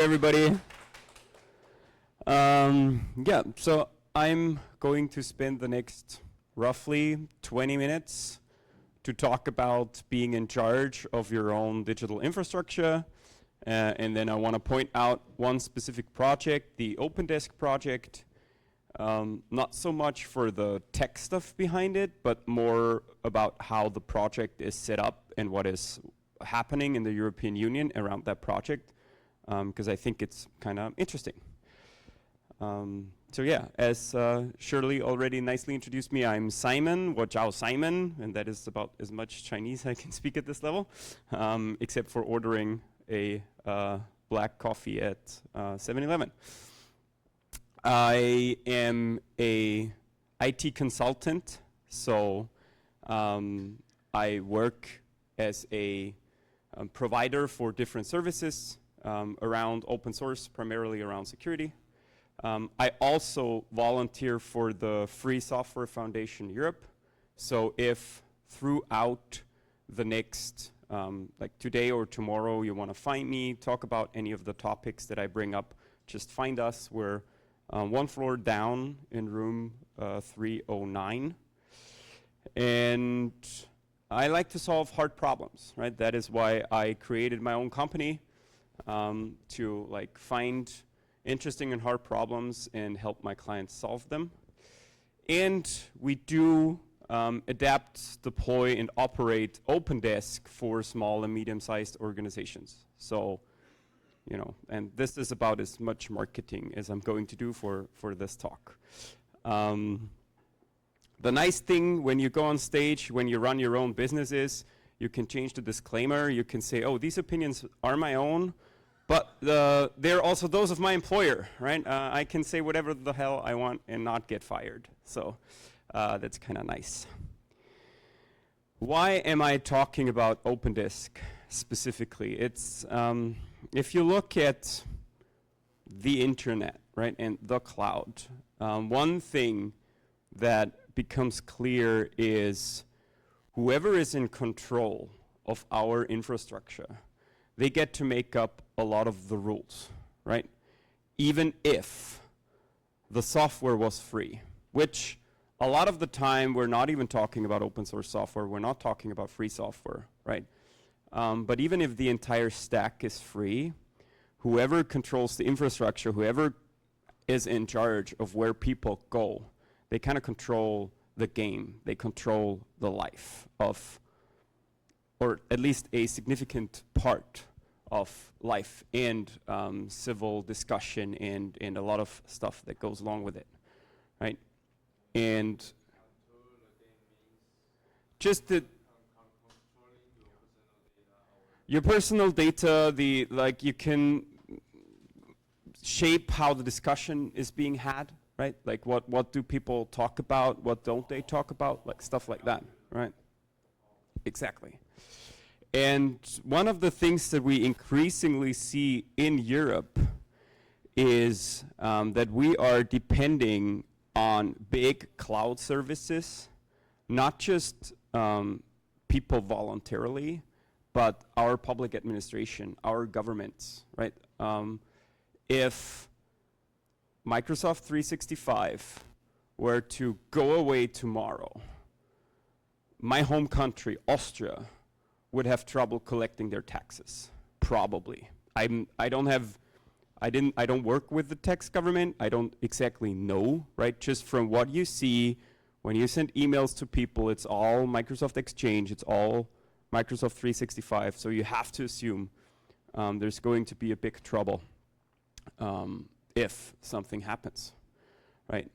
Everybody. Yeah, so I'm going to spend the next roughly 20 minutes to talk about being in charge of your own digital infrastructure. And then I want to point out one specific project, the OpenDesk project. Not so much for the tech stuff behind it, but more about how the project is set up and what is happening in the European Union around that project, because I think it's kind of interesting. So yeah, as Shirley already nicely introduced me, I'm Simon, Wojao Simon, and that is about as much Chinese I can speak at this level, except for ordering a black coffee at 7-Eleven. I am a IT consultant, so I work as a provider for different services around open source, primarily around security. I also volunteer for the Free Software Foundation Europe. So if throughout the next, like today or tomorrow, you want to find me, talk about any of the topics that I bring up, just find us. We're one floor down in room 309. And I like to solve hard problems, right? That is why I created my own company, to like find interesting and hard problems and help my clients solve them. And we do adapt, deploy, and operate OpenDesk for small and medium-sized organizations. So, you know, and this is about as much marketing as I'm going to do for this talk. The nice thing when you go on stage, when you run your own business is you can change the disclaimer. You can say, oh, these opinions are my own, but they're also those of my employer, right? I can say whatever the hell I want and not get fired. So that's kind of nice. Why am I talking about OpenDesk specifically? It's, if you look at the internet, right, and the cloud, one thing that becomes clear is whoever is in control of our infrastructure, they get to make up a lot of the rules, right? Even if the software was free, which a lot of the time we're not even talking about open source software, we're not talking about free software, right? But even if the entire stack is free, whoever controls the infrastructure, whoever is in charge of where people go, they kind of control the game. They control the life of, or at least a significant part of life and civil discussion and a lot of stuff that goes along with it, right? And just the your personal data, like you can shape how the discussion is being had, right? Like what do people talk about? What don't they talk about? Like stuff like that, right? Exactly. And one of the things that we increasingly see in Europe is that we are depending on big cloud services, not just people voluntarily, but our public administration, our governments, right? If Microsoft 365 were to go away tomorrow, my home country, Austria, would have trouble collecting their taxes, probably. I don't work with the tax government. I don't exactly know, right? Just from what you see, when you send emails to people, it's all Microsoft Exchange, it's all Microsoft 365. So you have to assume there's going to be a big trouble if something happens, right?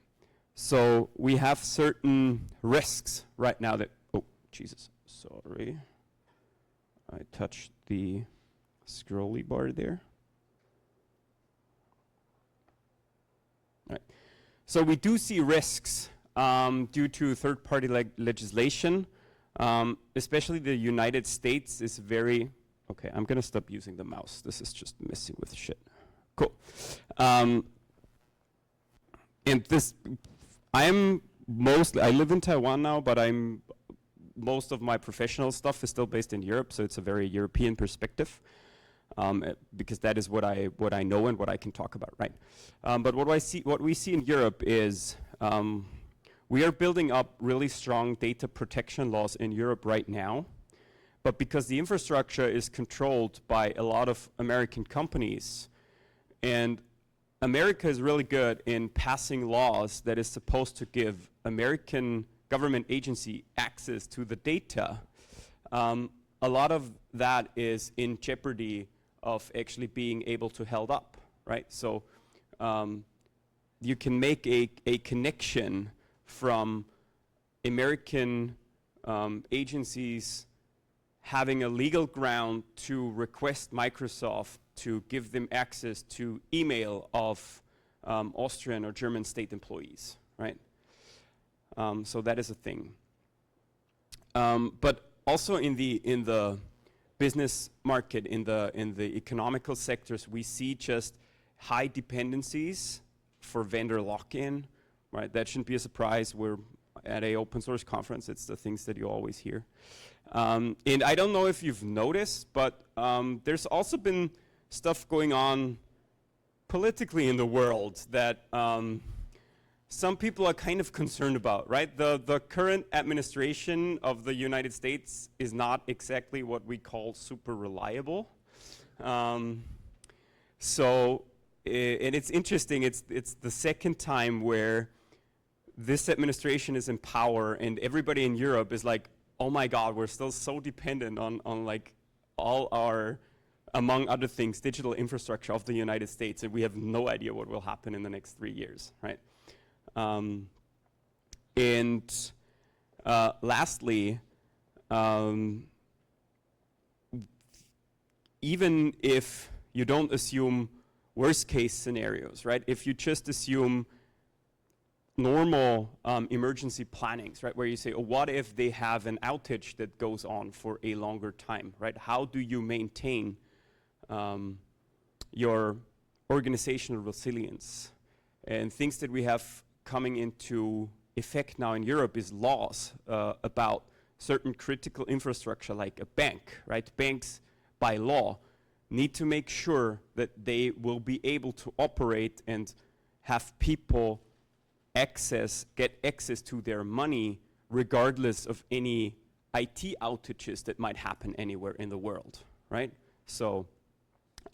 So we have certain risks right now that, oh, Jesus, sorry. I touched the scrolly bar there. Right. So we do see risks due to third-party legislation, especially the United States is very, okay, I'm gonna stop using the mouse. This is just messing with shit. Cool. And this, I live in Taiwan now, but most of my professional stuff is still based in Europe, so it's a very European perspective. because that is what I know and what I can talk about, right? But what we see in Europe is we are building up really strong data protection laws in Europe right now, but because the infrastructure is controlled by a lot of American companies, and America is really good in passing laws that is supposed to give American government agency access to the data, a lot of that is in jeopardy of actually being able to held up, right? So you can make a connection from American agencies having a legal ground to request Microsoft to give them access to email of Austrian or German state employees, right? So that is a thing. But also in the business market, in the economical sectors, we see just high dependencies for vendor lock-in, right? That shouldn't be a surprise. We're at a open source conference. It's the things that you always hear. And I don't know if you've noticed, but there's also been stuff going on politically in the world that some people are kind of concerned about, right? The current administration of the United States is not exactly what we call super reliable. And it's interesting, it's the second time where this administration is in power and everybody in Europe is like, oh my God, we're still so dependent on like all our, among other things, digital infrastructure of the United States, and we have no idea what will happen in the next 3 years, right? Lastly, even if you don't assume worst case scenarios, right? If you just assume normal emergency plannings, right? Where you say, oh, what if they have an outage that goes on for a longer time, right? How do you maintain your organizational resilience? And things that we have coming into effect now in Europe is laws about certain critical infrastructure like a bank, right? Banks, by law, need to make sure that they will be able to operate and have people get access to their money regardless of any IT outages that might happen anywhere in the world, right? So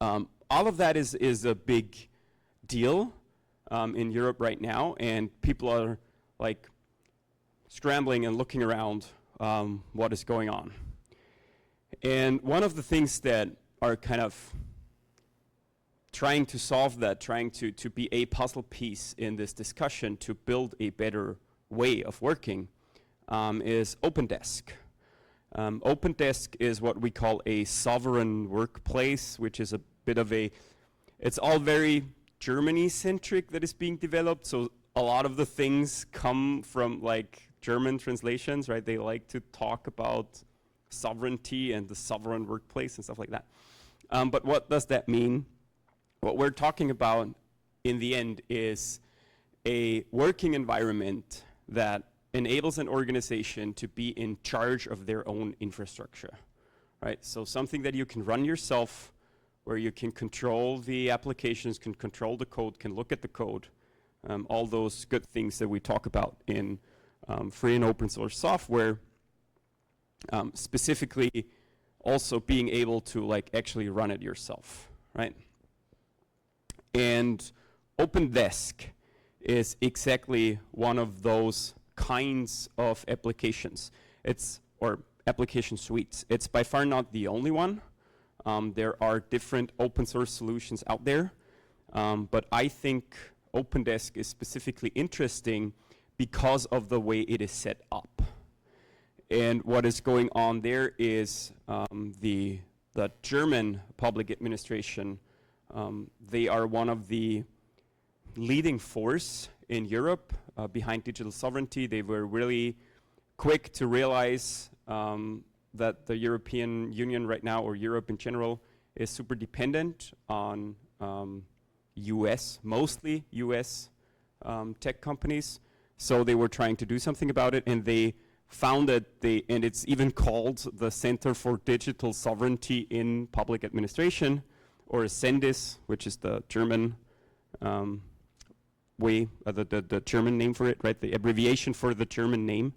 all of that is a big deal in Europe right now, and people are like scrambling and looking around what is going on. And one of the things that are kind of trying to solve that, trying to be a puzzle piece in this discussion to build a better way of working is OpenDesk. OpenDesk is what we call a sovereign workplace, which is a bit of it's all very Germany-centric that is being developed, so a lot of the things come from like German translations, right? They like to talk about sovereignty and the sovereign workplace and stuff like that. But what does that mean? What we're talking about in the end is a working environment that enables an organization to be in charge of their own infrastructure, right? So something that you can run yourself, where you can control the applications, can control the code, can look at the code, all those good things that we talk about in free and open source software, specifically also being able to like actually run it yourself, right? And OpenDesk is exactly one of those kinds of applications. Or application suites. It's by far not the only one. There are different open source solutions out there, but I think OpenDesk is specifically interesting because of the way it is set up. And what is going on there is the German public administration, they are one of the leading force in Europe behind digital sovereignty. They were really quick to realize that the European Union right now, or Europe in general, is super dependent on mostly US tech companies. So they were trying to do something about it, and they founded and it's even called the Center for Digital Sovereignty in Public Administration. or Sendis, which is the German way, the German name for it, right? The abbreviation for the German name.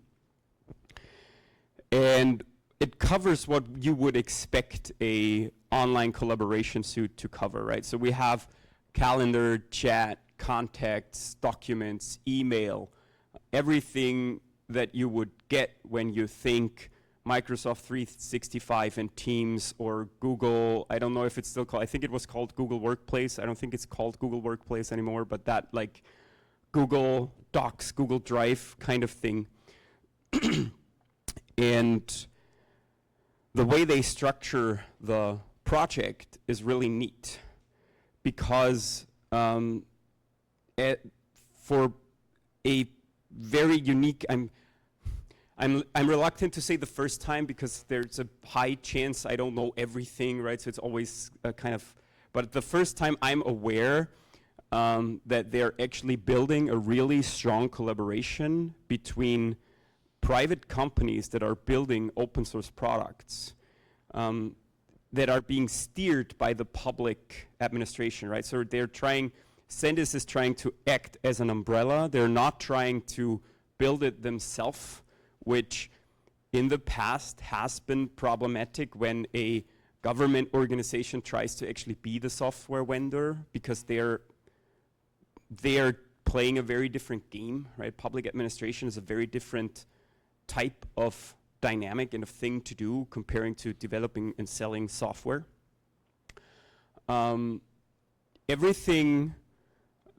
And it covers what you would expect a online collaboration suite to cover, right? So we have calendar, chat, contacts, documents, email, everything that you would get when you think Microsoft 365 and Teams or Google. I don't know if it's still called, I think it was called Google Workplace. I don't think it's called Google Workplace anymore, but that like Google Docs, Google Drive kind of thing. And the way they structure the project is really neat because for a very unique, I'm reluctant to say the first time because there's a high chance I don't know everything, right? So it's always kind of, but the first time I'm aware that they're actually building a really strong collaboration between private companies that are building open source products that are being steered by the public administration, right? So they're trying, Sendis is trying to act as an umbrella. They're not trying to build it themselves, which in the past has been problematic when a government organization tries to actually be the software vendor because they're playing a very different game, right? Public administration is a very different type of dynamic and a thing to do comparing to developing and selling software. Everything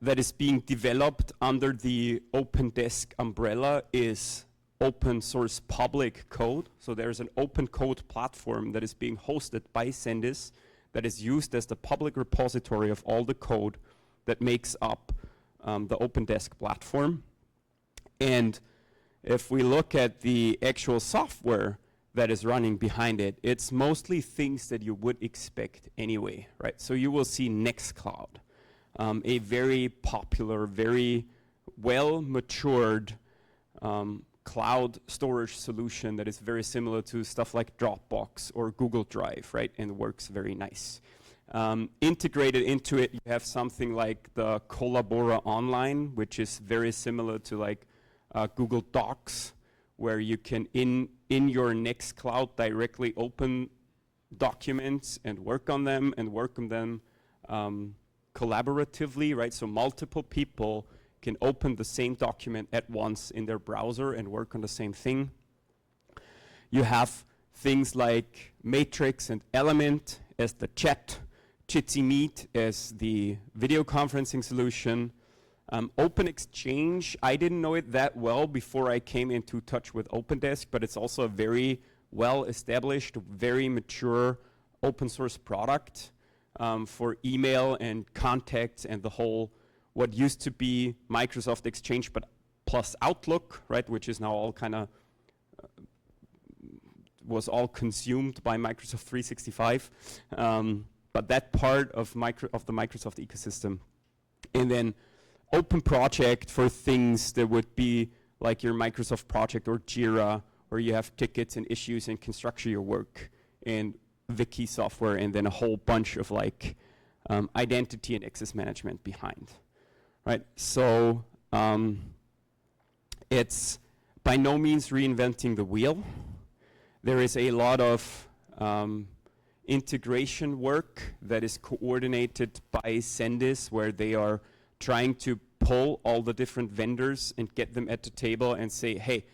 that is being developed under the OpenDesk umbrella is open source public code. So there's an open code platform that is being hosted by Sendis that is used as the public repository of all the code that makes up the OpenDesk platform. And if we look at the actual software that is running behind it, it's mostly things that you would expect anyway, right? So you will see Nextcloud, a very popular, very well-matured cloud storage solution that is very similar to stuff like Dropbox or Google Drive, right? And works very nice. Integrated into it, you have something like the Collabora Online, which is very similar to like Google Docs, where you can in your Nextcloud directly open documents and work on them collaboratively, right? So multiple people can open the same document at once in their browser and work on the same thing. You have things like Matrix and Element as the chat, Jitsi Meet as the video conferencing solution. OpenExchange, I didn't know it that well before I came into touch with OpenDesk, but it's also a very well-established, very mature open source product for email and contacts and the whole, what used to be Microsoft Exchange, but plus Outlook, right, which is now all kind of, was all consumed by Microsoft 365. But that part of the Microsoft ecosystem. And then Open Project for things that would be like your Microsoft project or Jira, where you have tickets and issues and can structure your work, and Wiki software, and then a whole bunch of like identity and access management behind, right? So it's by no means reinventing the wheel. There is a lot of integration work that is coordinated by Sendis, where they are trying to pull all the different vendors and get them at the table and say, hey,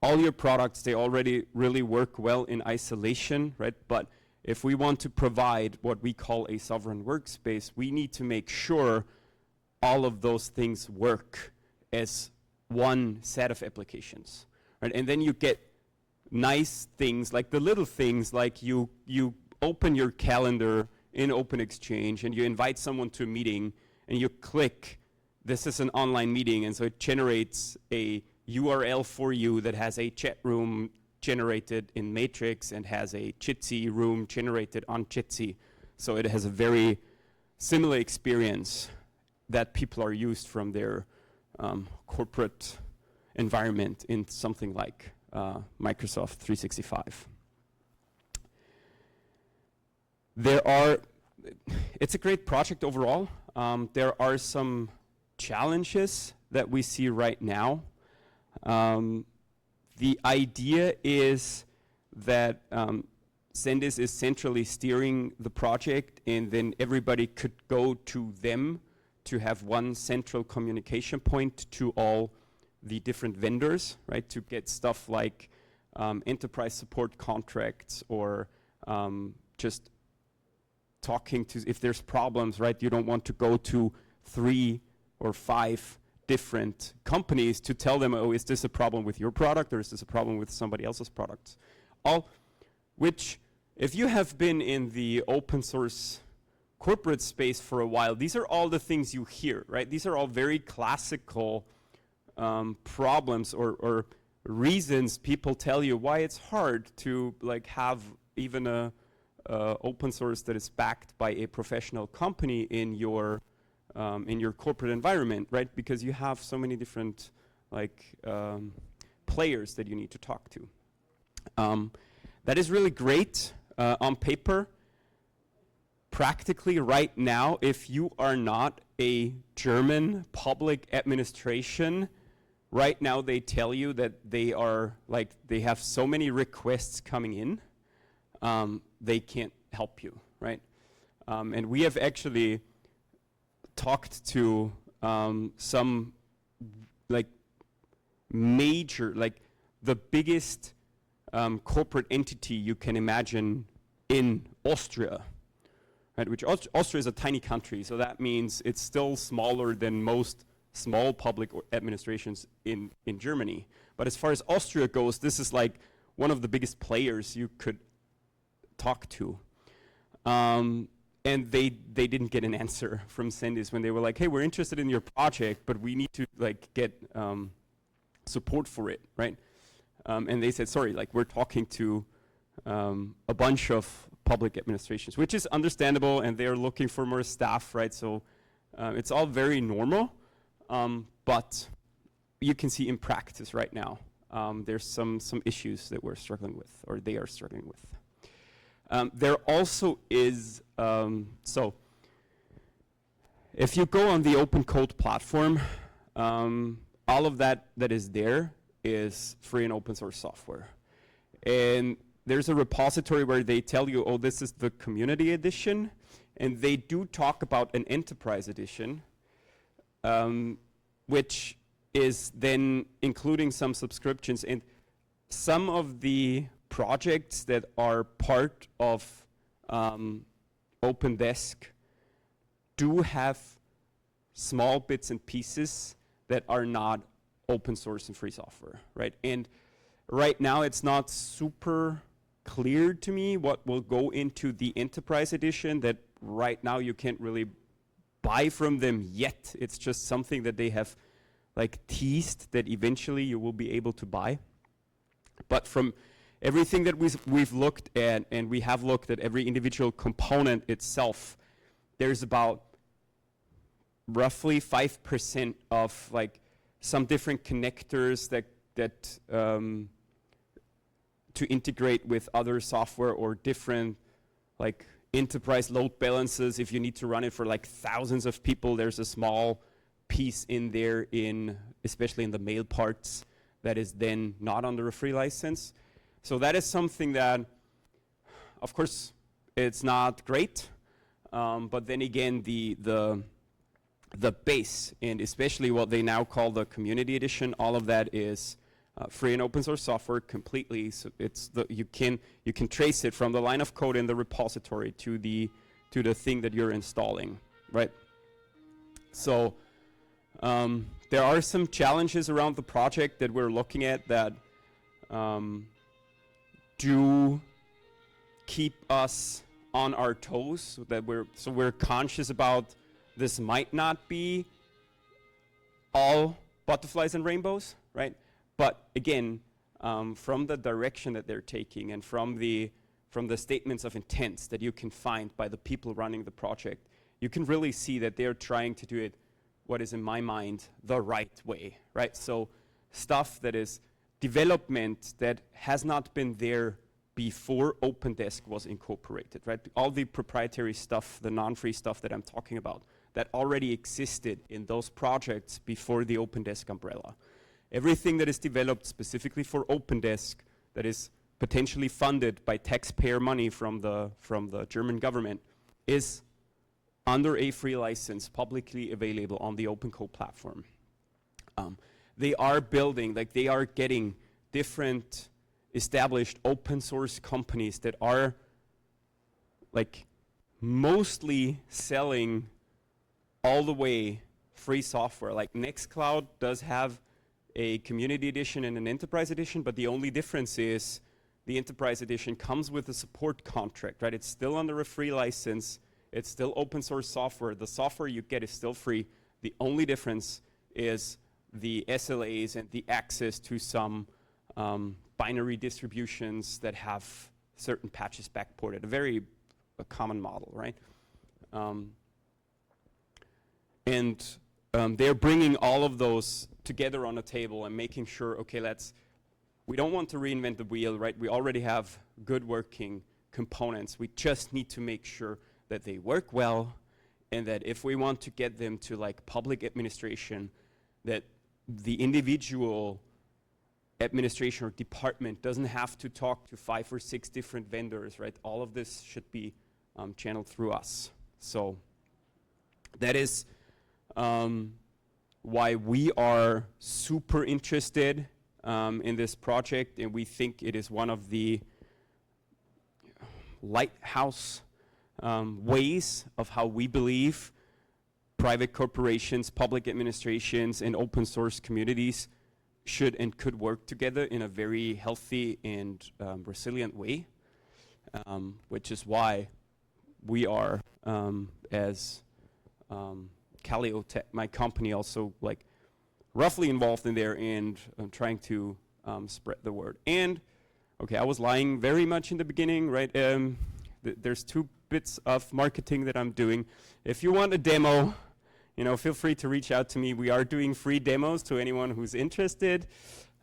all your products, they already really work well in isolation, right? But if we want to provide what we call a sovereign workspace, we need to make sure all of those things work as one set of applications, right? And then you get nice things, like the little things, like you open your calendar in OpenExchange and you invite someone to a meeting and you click, this is an online meeting, and so it generates a URL for you that has a chat room generated in Matrix and has a Jitsi room generated on Jitsi. So it has a very similar experience that people are used from their corporate environment in something like Microsoft 365. There are it's a great project overall. There are some challenges that we see right now. The idea is that Sendis is centrally steering the project, and then everybody could go to them to have one central communication point to all the different vendors, right? To get stuff like enterprise support contracts, or just talking to, if there's problems, right? You don't want to go to 3 or 5 different companies to tell them, oh, is this a problem with your product, or is this a problem with somebody else's products? All which, if you have been in the open source corporate space for a while, these are all the things you hear, right? These are all very classical problems or reasons people tell you why it's hard to like have even a open source that is backed by a professional company in your corporate environment, right? Because you have so many different like players that you need to talk to. That is really great on paper. Practically right now, if you are not a German public administration, right now they tell you that they are like, they have so many requests coming in, they can't help you, right? And we have actually talked to some like major, like the biggest corporate entity you can imagine in Austria, right? Which Austria is a tiny country, so that means it's still smaller than most small public administrations in Germany. But as far as Austria goes, this is like one of the biggest players you could talk to. And they didn't get an answer from Sendis when they were like, hey, we're interested in your project, but we need to like get support for it, right? And they said, sorry, like we're talking to a bunch of public administrations, which is understandable, and they're looking for more staff, right? So it's all very normal, but you can see in practice right now, there's some issues that we're struggling with, or they are struggling with. There also is, so if you go on the open code platform, all of that is there is free and open source software. And there's a repository where they tell you, oh, this is the community edition, and they do talk about an enterprise edition, which is then including some subscriptions. And some of the projects that are part of OpenDesk do have small bits and pieces that are not open source and free software, right? And right now it's not super clear to me what will go into the enterprise edition, that right now you can't really buy from them yet. It's just something that they have like teased that eventually you will be able to buy. But from everything that we've looked at, and we have looked at every individual component itself, there's about roughly 5% of like some different connectors that to integrate with other software, or different like enterprise load balances. If you need to run it for like thousands of people, there's a small piece in there, especially in the mail parts, that is then not under a free license. So that is something that, of course, it's not great, but then again, the base, and especially what they now call the community edition, all of that is free and open source software completely. So it's you can trace it from the line of code in the repository to the thing that you're installing, right? So there are some challenges around the project that we're looking at that do keep us on our toes, so that we're conscious about this might not be all butterflies and rainbows, right? But again, from the direction that they're taking, and from the statements of intents that you can find by the people running the project, you can really see that they're trying to do it, what is in my mind, the right way, right? So stuff that is development that has not been there before OpenDesk was incorporated, right? All the proprietary stuff, the non-free stuff that I'm talking about, that already existed in those projects before the OpenDesk umbrella. Everything that is developed specifically for OpenDesk that is potentially funded by taxpayer money from the German government is under a free license, publicly available on the OpenCode platform. They are building, like they are getting different established open source companies that are like mostly selling all the way free software. Like Nextcloud does have a community edition and an enterprise edition, but the only difference is the enterprise edition comes with a support contract, right? It's still under a free license. It's still open source software. The software you get is still free. The only difference is the SLAs and the access to some binary distributions that have certain patches backported, a very common model, right? They're bringing all of those together on a table and making sure, okay, we don't want to reinvent the wheel, right? We already have good working components. We just need to make sure that they work well, and that if we want to get them to like public administration, that the individual administration or department doesn't have to talk to 5 or 6 different vendors, right? All of this should be channeled through us. So that is why we are super interested in this project, and we think it is one of the lighthouse ways of how we believe private corporations, public administrations, and open source communities should and could work together in a very healthy and resilient way, which is why we are, as Caliotech, my company, also like roughly involved in there and trying to spread the word. And okay, I was lying very much in the beginning, right? There's 2 bits of marketing that I'm doing. If you want a demo, you know, feel free to reach out to me. We are doing free demos to anyone who's interested.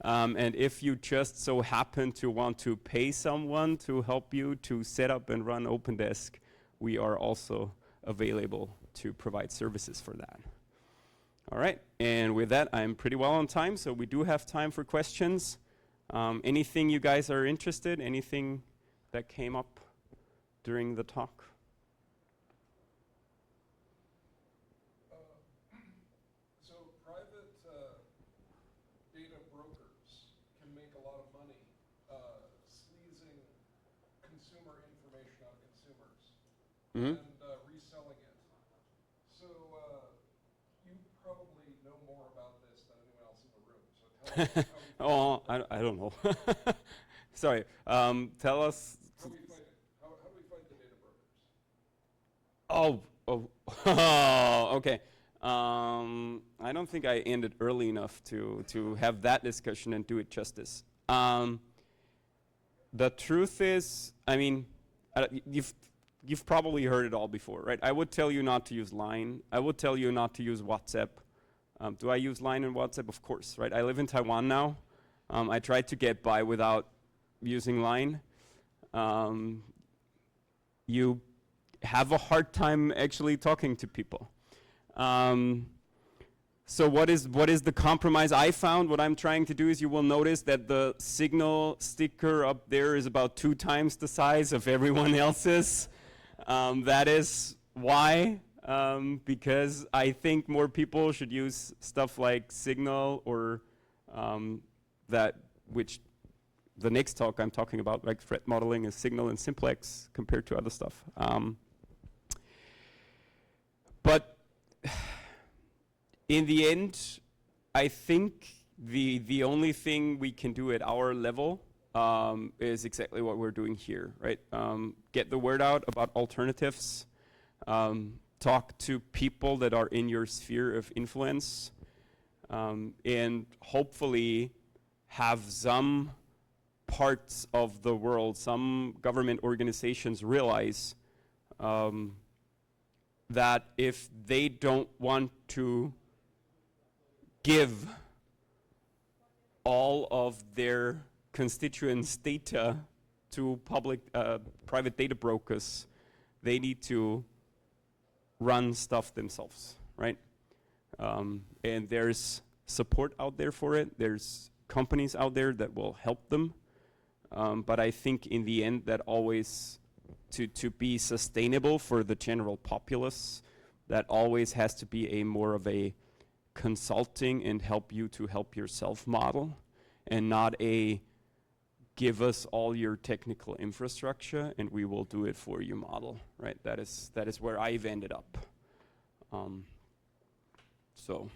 And if you just so happen to want to pay someone to help you to set up and run OpenDesk, we are also available to provide services for that. All right, and with that, I'm pretty well on time, so we do have time for questions. Anything you guys are interested, anything that came up during the talk? So private data brokers can make a lot of money sleazing consumer information out of consumers and reselling it. So you probably know more about this than anyone else in the room. So tell us how I don't know. Sorry, tell us. how we fight it. How do we fight the data brokers? Okay. I don't think I ended early enough to have that discussion and do it justice. The truth is, I mean, you've probably heard it all before, right? I would tell you not to use Line. I would tell you not to use WhatsApp. Do I use Line and WhatsApp? Of course, right? I live in Taiwan now. I tried to get by without using Line. You have a hard time actually talking to people. So what is the compromise I found? What I'm trying to do is, you will notice that the Signal sticker up there is about 2 times the size of everyone else's. That is why, because I think more people should use stuff like Signal or the next talk I'm talking about, like threat modeling, is Signal and Simplex compared to other stuff. But in the end, I think the only thing we can do at our level is exactly what we're doing here, right? Get the word out about alternatives. Talk to people that are in your sphere of influence, and hopefully have some parts of the world, some government organizations realize that if they don't want to give all of their constituents' data to private data brokers, they need to run stuff themselves, right? And there's support out there for it. There's companies out there that will help them. But I think in the end that always, to be sustainable for the general populace, that always has to be a more of a consulting and help you to help yourself model, and not a give us all your technical infrastructure and we will do it for you model, right? That is where I've ended up. So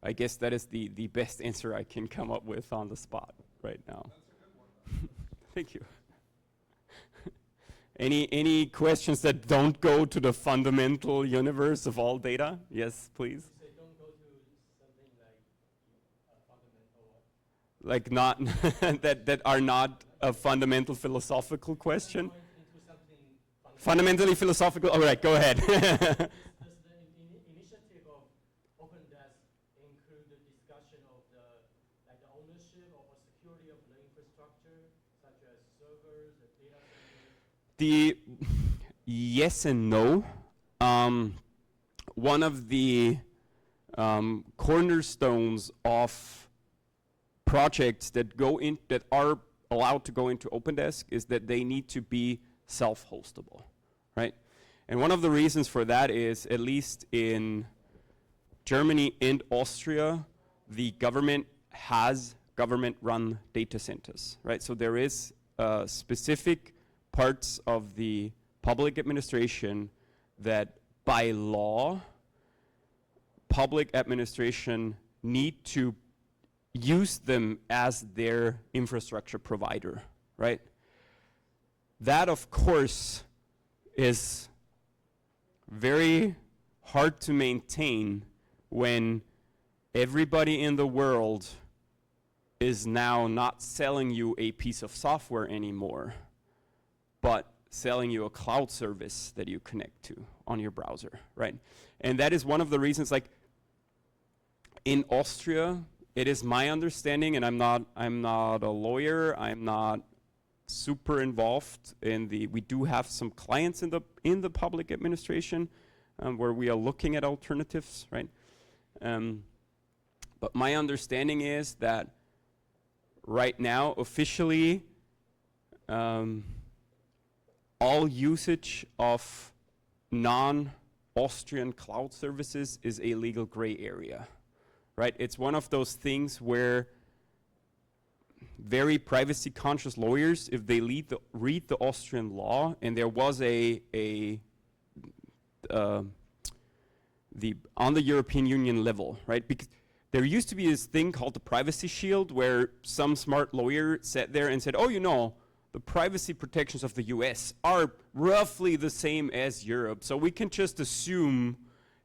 I guess that is the best answer I can come up with on the spot right now. That's a good one. Thank you. Any questions that don't go to the fundamental universe of all data? Yes, please. You say don't go to something like fundamental. Like not that are not a fundamental philosophical question. Going into something Fundamentally philosophical. All right, go ahead. Does the initiative of OpenDesk include the discussion of the ownership or security of the infrastructure, such as servers, the data centers? The yes and no. One of the cornerstones of projects that are allowed to go into OpenDesk is that they need to be self-hostable, right? And one of the reasons for that is, at least in Germany and Austria, the government has government-run data centers, right? So there is specific parts of the public administration that by law, public administration need to use them as their infrastructure provider, right? That, of course, is very hard to maintain when everybody in the world is now not selling you a piece of software anymore, but selling you a cloud service that you connect to on your browser, right? And that is one of the reasons, like in Austria, it is my understanding, and I'm not a lawyer, I'm not super involved in we do have some clients in the public administration where we are looking at alternatives, right? But my understanding is that right now, officially, all usage of non-Austrian cloud services is a legal gray area, right? It's one of those things where very privacy-conscious lawyers, if they read the Austrian law, and there was on the European Union level, right? Because there used to be this thing called the Privacy Shield, where some smart lawyer sat there and said, oh, you know, the privacy protections of the US are roughly the same as Europe, so we can just assume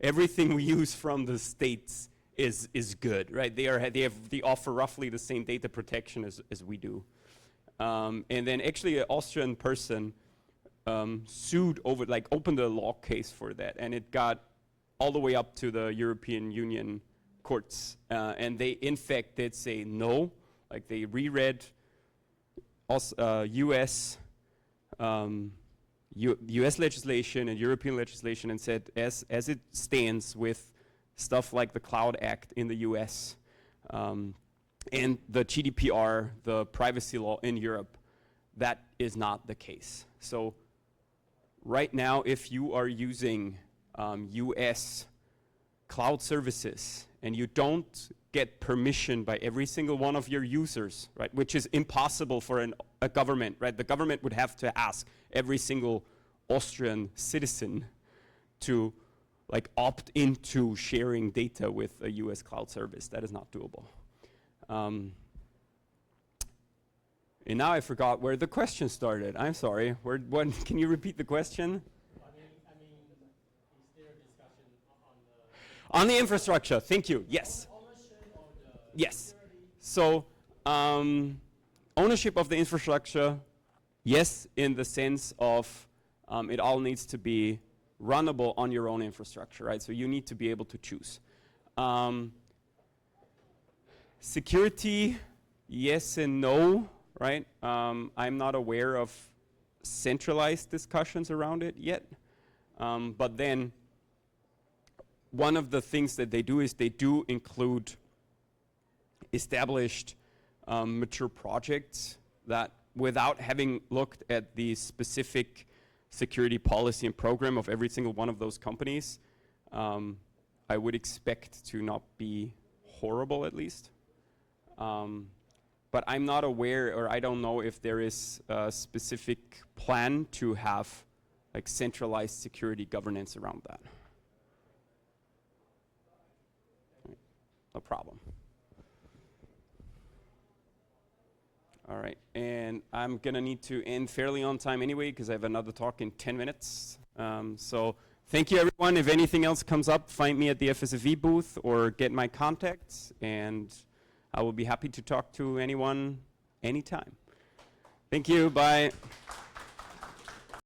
everything we use from the States is good, right? They offer roughly the same data protection as we do. And then actually an Austrian person sued over, opened a law case for that, and it got all the way up to the European Union courts. And they, in fact, did say no, like they reread US legislation and European legislation and said, as it stands with stuff like the Cloud Act in the US and the GDPR, the privacy law in Europe, that is not the case. So right now, if you are using US cloud services and you don't get permission by every single one of your users, right, which is impossible for a government, right? The government would have to ask every single Austrian citizen to opt into sharing data with a US cloud service. That is not doable. And now I forgot where the question started. I'm sorry. Can you repeat the question? I mean, is there a discussion On the infrastructure. Thank you. Yes. ownership or the Yes. security? So ownership of the infrastructure, yes, in the sense of it all needs to be runnable on your own infrastructure, right? So you need to be able to choose. Security, yes and no, right? I'm not aware of centralized discussions around it yet. But then one of the things that they do is they do include established mature projects that, without having looked at the specific security policy and program of every single one of those companies, I would expect to not be horrible, at least. But I'm not aware, or I don't know if there is a specific plan to have like centralized security governance around that. No problem. All right, and I'm gonna need to end fairly on time anyway because I have another talk in 10 minutes. So thank you, everyone. If anything else comes up, find me at the FSFE booth or get my contacts, and I will be happy to talk to anyone anytime. Thank you, bye.